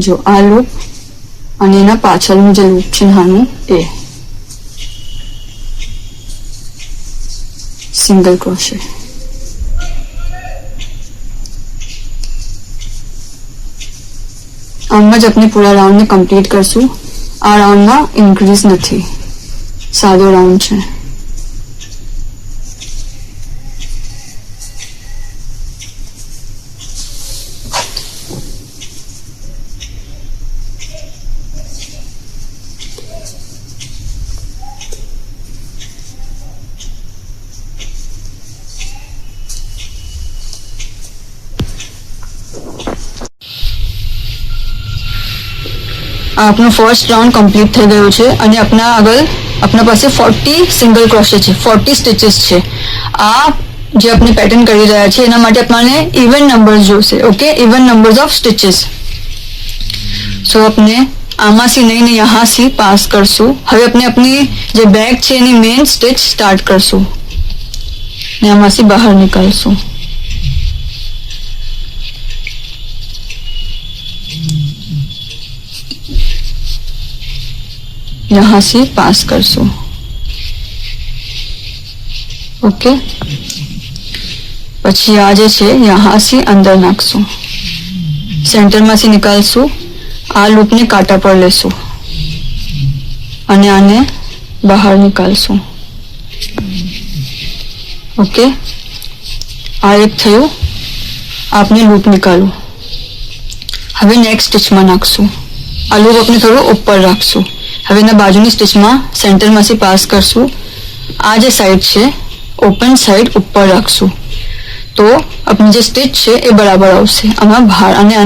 જો આ લૂપ અને એના પાછળનું જે લૂપ છે નાનું એ સિંગલ ક્રોશેટ. આમ જ આપણે પૂરા રાઉન્ડ ને કમ્પ્લીટ કરશું. આ રાઉન્ડમાં ઇન્ક્રીઝ નથી, સાદો રાઉન્ડ છે. આપનો ફર્સ્ટ રાઉન્ડ કમ્પ્લીટ થઈ ગયો છે અને આપણા પાસે 40 સિંગલ ક્રોશેટ છે, 40 સ્ટિચીસ છે. આ જે આપણે પેટર્ન કરી રહ્યા છે એના માટે આપણને ઇવન નંબર્સ જોશે. Okay, even numbers of stitches. So આપણે આમાં से नहीं यहाँ से पास करશું. હવે આપણે अपनी જે બેક છે એની મેઇન સ્ટિચ સ્ટાર્ટ કરશું ને આમાં से બહાર નીકળશું. यहाँ से पास करશું. ओके, પછી આ જે છે यहाँ से અંદર નાખશું, સેન્ટરમાંથી નીકાળશું. આ લૂપને કાંટા પર લેશું અને આને બહાર નીકાળશું. ઓકે, આ એક થયું. આપણે લૂપ નીકાળ્યું. હવે નેક્સ્ટ સ્ટિચમાં નાખશું. આ લૂપ આપણે થોડું ઉપર રાખશું. હવે એના બાજુની સ્ટિચમાં સેન્ટરમાંથી પાસ કરશું. આ જે સાઈડ છે ઓપન સાઈડ ઉપર રાખશું તો આપણી જે સ્ટિચ છે એ બરાબર આવશે. આમાં બહાર અને